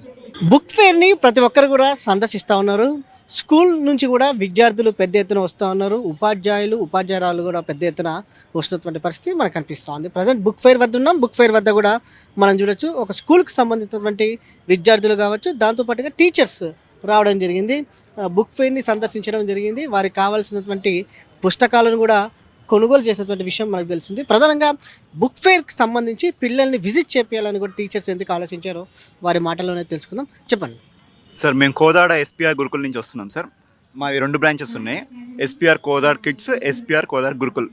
బుక్ ఫేర్ని ప్రతి ఒక్కరు కూడా సందర్శిస్తూ ఉన్నారు. స్కూల్ నుంచి కూడా విద్యార్థులు పెద్ద ఎత్తున వస్తూ ఉన్నారు. ఉపాధ్యాయులు, ఉపాధ్యాయురాలు కూడా పెద్ద ఎత్తున వస్తున్నటువంటి పరిస్థితి మనకు కనిపిస్తుంది. ప్రజెంట్ బుక్ ఫేర్ వద్ద ఉన్నాం. బుక్ ఫేర్ వద్ద కూడా మనం చూడొచ్చు, ఒక స్కూల్కి సంబంధించినటువంటి విద్యార్థులు కావచ్చు, దాంతోపాటుగా టీచర్స్ రావడం జరిగింది. బుక్ ఫేర్ని సందర్శించడం జరిగింది. వారికి కావాల్సినటువంటి పుస్తకాలను కూడా కొనుగోలు చేసినటువంటి విషయం మనకు తెలిసింది. ప్రధానంగా బుక్ ఫేర్కి సంబంధించి పిల్లల్ని విజిట్ చేయాలని కూడా టీచర్స్ ఎందుకు ఆలోచించారో వారి మాటల్లోనే తెలుసుకుందాం. చెప్పండి సార్. మేము కోదాడ ఎస్పీఆర్ గురుకుల్ నుంచి వస్తున్నాం సార్. మావి 2 బ్రాంచెస్ ఉన్నాయి, SPR Kodad kids, SPR Kodad Gurukul.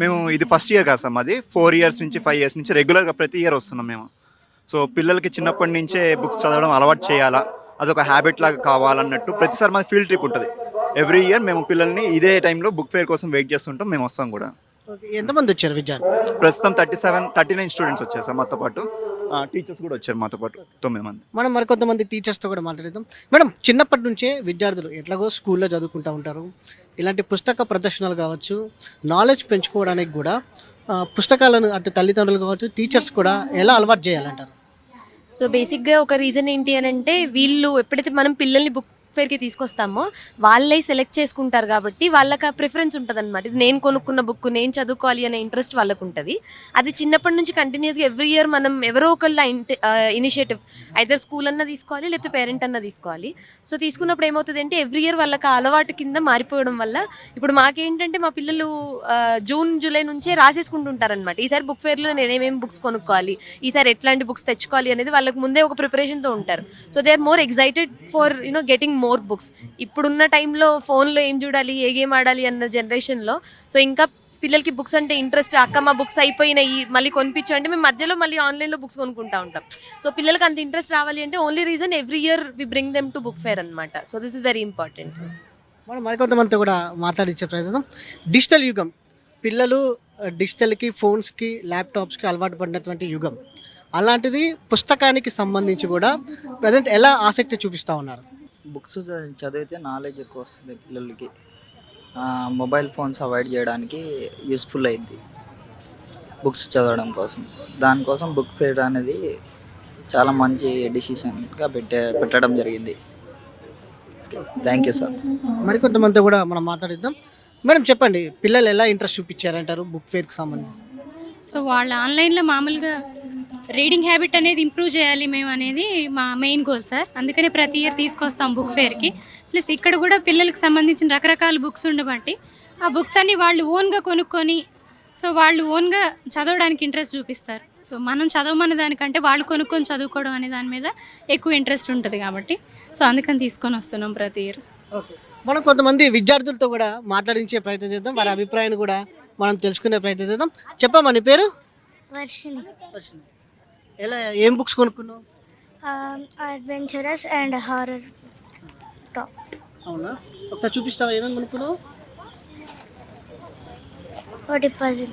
మేము ఇది ఫస్ట్ ఇయర్ కాదు సార్, మాది 4 ఇయర్స్ నుంచి 5 ఇయర్స్ నుంచి రెగ్యులర్గా ప్రతి ఇయర్ వస్తున్నాం మేము. సో పిల్లలకి చిన్నప్పటి నుంచే బుక్స్ చదవడం అలవాటు చేయాలా, అదొక హ్యాబిట్ లాగా కావాలన్నట్టు ప్రతిసారి మాది ఫీల్డ్ ట్రిప్ ఉంటుంది. ఎవ్రీ ఇయర్ మేము పిల్లల్ని ఇదే టైంలో బుక్ ఫేర్ కోసం వెయిట్ చేస్తుంటాం. మేము వస్తాం కూడా. ఎంతమంది వచ్చారు విద్యార్థులు? ప్రస్తుతం 39 స్టూడెంట్స్ వచ్చారు సార్ మాతో పాటు. టీచర్స్ కూడా వచ్చారు మాతో పాటు 9 మంది. మనం మరికొంతమంది టీచర్స్తో కూడా మాట్లాడదాం. మేడం, చిన్నప్పటి నుంచే విద్యార్థులు ఎట్లాగో స్కూల్లో చదువుకుంటూ ఉంటారు. ఇలాంటి పుస్తక ప్రదర్శనలు కావచ్చు, నాలెడ్జ్ పెంచుకోవడానికి కూడా పుస్తకాలను అటు తల్లిదండ్రులు కావచ్చు, టీచర్స్ కూడా ఎలా అలవాటు చేయాలంటారు? సో బేసిక్గా ఒక రీజన్ ఏంటి అని అంటే, వీళ్ళు ఎప్పుడైతే మనం పిల్లల్ని బుక్ ఫేర్కి తీసుకొస్తామో వాళ్ళే సెలెక్ట్ చేసుకుంటారు కాబట్టి వాళ్ళకి ఆ ప్రిఫరెన్స్ ఉంటుంది అనమాట. ఇది నేను కొనుక్కున్న బుక్, నేను చదువుకోవాలి అనే ఇంట్రెస్ట్ వాళ్ళకు ఉంటుంది. అది చిన్నప్పటి నుంచి కంటిన్యూస్గా ఎవ్రీ ఇయర్ మనం ఎవరో ఒకళ్ళ ఇనిషియేటివ్, ఐదర్ స్కూల్ అన్నా తీసుకోవాలి లేకపోతే పేరెంట్ అన్నా తీసుకోవాలి. సో తీసుకున్నప్పుడు ఏమవుతుంది అంటే ఎవ్రీ ఇయర్ వాళ్ళకి ఆ అలవాటు కింద మారిపోవడం వల్ల ఇప్పుడు మాకేంటంటే మా పిల్లలు జూన్ జూలై నుంచే రాసేసుకుంటుంటారనమాట. ఈసారి బుక్ ఫేర్లో నేనేమేమి బుక్స్ కొనుక్కోవాలి, ఈసారి ఎట్లాంటి బుక్స్ తెచ్చుకోవాలి అనేది వాళ్ళకి ముందే ఒక ప్రిపరేషన్తో ఉంటారు. So they are more excited for getting more books. ఇప్పుడున్న టైంలో ఫోన్లో ఏం చూడాలి, ఏ గేమ్ ఆడాలి అన్న జనరేషన్లో సో ఇంకా పిల్లలకి బుక్స్ అంటే ఇంట్రెస్ట్. అక్క మా బుక్స్ అయిపోయినాయి మళ్ళీ కొనిపించు అంటే మేము మధ్యలో మళ్ళీ ఆన్లైన్లో బుక్స్ కొనుక్కుంటా ఉంటాం. సో పిల్లలకి అంత ఇంట్రెస్ట్ రావాలి అంటే only reason every year we bring them to book fair అనమాట. So this is very important. మనం మరికొంతమందితో కూడా మాట్లాడించే ప్రయత్నం. డిజిటల్ యుగం, పిల్లలు డిజిటల్కి, ఫోన్స్కి, ల్యాప్టాప్స్కి అలవాటు పడినటువంటి యుగం. అలాంటిది పుస్తకానికి సంబంధించి కూడా ప్రజెంట్ ఎలా ఆసక్తి చూపిస్తూ ఉన్నారు? బుక్స్ చదివితే నాలెడ్జ్ ఎక్కువ వస్తుంది పిల్లలకి. మొబైల్ ఫోన్స్ అవాయిడ్ చేయడానికి యూస్ఫుల్ అయింది బుక్స్ చదవడం కోసం. దానికోసం బుక్ ఫేర్ అనేది చాలా మంచి డిసిషన్గా పెట్టడం జరిగింది. Thank you sir. మరికొంతమందితో కూడా మనం మాట్లాడిద్దాం. మేడం చెప్పండి, పిల్లలు ఎలా ఇంట్రెస్ట్ చూపించారంటారు బుక్ ఫేర్కి సంబంధించి? సో వాళ్ళ ఆన్లైన్లో మామూలుగా రీడింగ్ హ్యాబిట్ అనేది ఇంప్రూవ్ చేయాలి మేము అనేది మా మెయిన్ గోల్ సార్. అందుకనే ప్రతి ఇయర్ తీసుకొస్తాం బుక్ ఫేర్కి. ప్లస్ ఇక్కడ కూడా పిల్లలకు సంబంధించిన రకరకాల బుక్స్ ఉండబట్టి ఆ బుక్స్ అన్ని వాళ్ళు ఓన్గా కొనుక్కొని సో వాళ్ళు ఓన్గా చదవడానికి ఇంట్రెస్ట్ చూపిస్తారు. సో మనం చదవమనే దానికంటే వాళ్ళు కొనుక్కొని చదువుకోవడం అనే దాని మీద ఎక్కువ ఇంట్రెస్ట్ ఉంటుంది కాబట్టి సో అందుకని తీసుకొని వస్తున్నాం ప్రతి ఇయర్. ఓకే, మనం కొంతమంది విద్యార్థులతో కూడా మాట్లాడించే ప్రయత్నం చేద్దాం. వారి అభిప్రాయాన్ని కూడా మనం తెలుసుకునే ప్రయత్నం చేద్దాం. చెప్పమ్మా, నీ పేరు? వర్షిని. ఎలా, ఏం బుక్స్ కొనుక్కున్నావు? Adventurous and horror top. అవునా, ఒకసారి చూపిస్తావా ఏమేమి కొనుక్కున్నావు? ఒకటి పజిల్.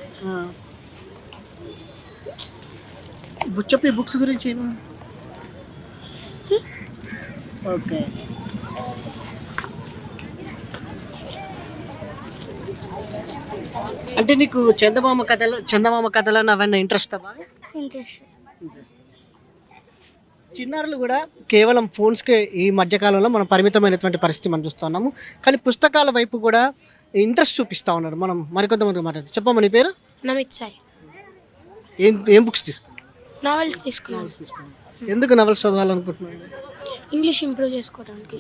చెప్పి బుక్స్ గురించి ఏమో. ఓకే, అంటే నీకు చందమామ కథలు అవన్నీ ఇంట్రెస్ట్? ఇంట్రెస్ట్. చిన్నారులు కూడా కేవలం ఫోన్స్కే ఈ మధ్యకాలంలో మనం పరిమితమైనటువంటి పరిస్థితి మనం చూస్తున్నాము. కానీ పుస్తకాల వైపు కూడా ఇంట్రెస్ట్ చూపిస్తూ ఉన్నారు. మనం మరికొంతమంది మాట్లాడుతాం. చెప్పమ్మా, నీ పేరు? నమిత్ సాయి. ఏం బుక్స్ తీసుకున్నావు? నావెల్స్ తీసుకున్నాను. ఎందుకు నావెల్స్ చదవాలనుకుంటున్నాను? ఇంగ్లీష్ ఇంప్రూవ్ చేసుకోవడానికి.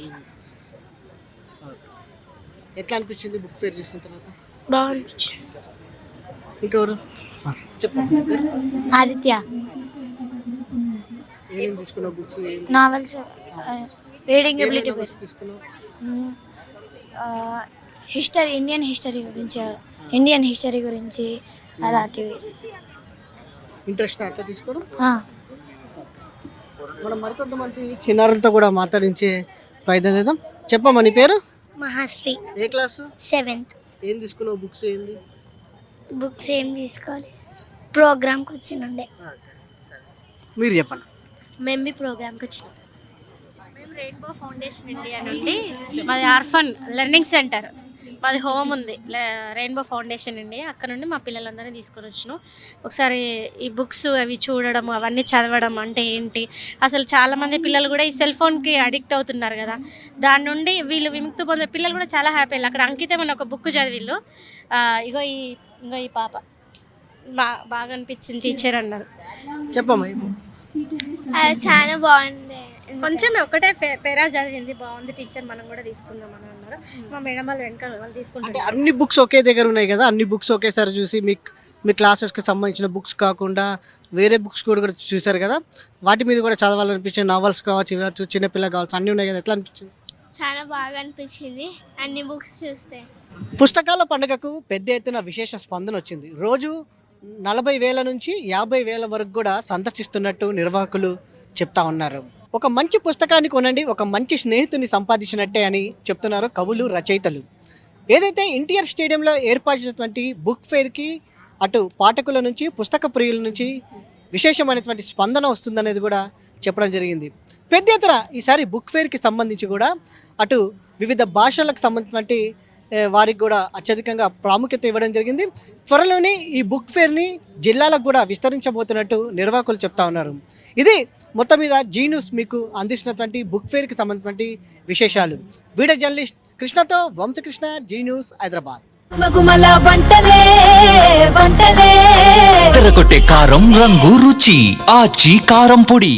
ఎట్లా అనిపించింది బుక్ ఫేర్ చూసిన తర్వాత? బాగుంది. ఇంకెవరు చెప్పండి. ఆదిత్య. ఏం తీసుకున్నావు బుక్స్? నావెల్స్, రీడింగ్ ఎబిలిటీ, తీసుకున్నావు? హిస్టరీ, ఇండియన్ హిస్టరీ గురించి అలాంటివి. ఇంట్రెస్ట్ అట్లా తీసుకోవడం. మనం మరికొంతమంది చిన్నారులతో కూడా మాట్లాడించే ప్రయత్నం చేద్దాం. చెప్పమ్మా నీ పేరు? మహాశ్రీ. ఏ క్లాసు? 7th. ఏం తీసుకున్నావు బుక్స్? ఏంది బుక్స్ ఏం తీసుకోవాలి, ప్రోగ్రామ్కి వచ్చినుండే. మీరు చెప్పండి. మేము మీ ప్రోగ్రామ్కి వచ్చినాం. మేము రెయిన్బో ఫౌండేషన్ ఇండియా నుండి, మాది ఆర్ఫన్ లెర్నింగ్ సెంటర్, మాది హోమ్ ఉంది రెయిన్బో ఫౌండేషన్ ఇండియా. అక్కడ నుండి మా పిల్లలందరినీ తీసుకొని వచ్చినాం. ఒకసారి ఈ బుక్స్ అవి చూడడం, అవన్నీ చదవడం అంటే ఏంటి, అసలు చాలామంది పిల్లలు కూడా ఈ సెల్ ఫోన్కి అడిక్ట్ అవుతున్నారు కదా, దాని నుండి వీళ్ళు విముక్తి పొందే పిల్లలు కూడా చాలా హ్యాపీ అయ్యారు. అక్కడ అంకితం అని ఒక బుక్ చదివిళ్ళు. ఇగో ఈ పాప బాగా అనిపించింది టీచర్ అన్నారు. చెప్పమ్మా. చాలా బాగుంది. కొంచెం ఒకటే పేరా చదివింది, బాగుంది టీచర్, మనం కూడా తీసుకుందాం అని అన్నారు. మా మేడం వాళ్ళు వెనక వాళ్ళు తీసుకుంటారు. అన్ని బుక్స్ ఒకే దగ్గర ఉన్నాయి కదా, అన్ని బుక్స్ ఒకేసారి చూసి మీ క్లాసెస్కి సంబంధించిన బుక్స్ కాకుండా వేరే బుక్స్ కూడా చూసారు కదా, వాటి మీద కూడా చదవాలనిపించింది. నావల్స్ కావచ్చు, చిన్నపిల్ల కావచ్చు, అన్నీ ఉన్నాయి కదా, ఎట్లా అనిపించింది? చాలా బాగా అనిపించింది అన్ని బుక్స్ చూస్తే. పుస్తకాల పండుగకు పెద్ద ఎత్తున విశేష స్పందన వచ్చింది. రోజు 40,000 నుంచి 50,000 వరకు కూడా సందర్శిస్తున్నట్టు నిర్వాహకులు చెప్తా ఉన్నారు. ఒక మంచి పుస్తకాన్ని కొనండి, ఒక మంచి స్నేహితుని సంపాదించినట్టే అని చెప్తున్నారు కవులు, రచయితలు. ఏదైతే ఎన్టీఆర్ స్టేడియంలో ఏర్పరిచినటువంటి బుక్ ఫేర్కి అటు పాఠకుల నుంచి, పుస్తక ప్రియుల నుంచి విశేషమైనటువంటి స్పందన వస్తుందనేది కూడా చెప్పడం జరిగింది. పెద్ద ఎత్తున ఈసారి బుక్ ఫేర్కి సంబంధించి కూడా అటు వివిధ భాషలకు సంబంధించినటువంటి వారికి కూడా అత్యధికంగా ప్రాముఖ్యత ఇవ్వడం జరిగింది. త్వరలోనే ఈ బుక్ ఫేర్ని జిల్లాలకు కూడా విస్తరించబోతున్నట్టు నిర్వాహకులు చెప్తా ఉన్నారు. ఇది మొత్తం మీద జీ న్యూస్ మీకు అందిస్తున్నటువంటి బుక్ ఫేర్కి సంబంధించినటువంటి విశేషాలు. వీడియో జర్నలిస్ట్ కృష్ణతో వంశకృష్ణ, జీ న్యూస్, హైదరాబాద్. తెరకొట్టే కారం రంగు రుచి ఆచి కారం పొడి.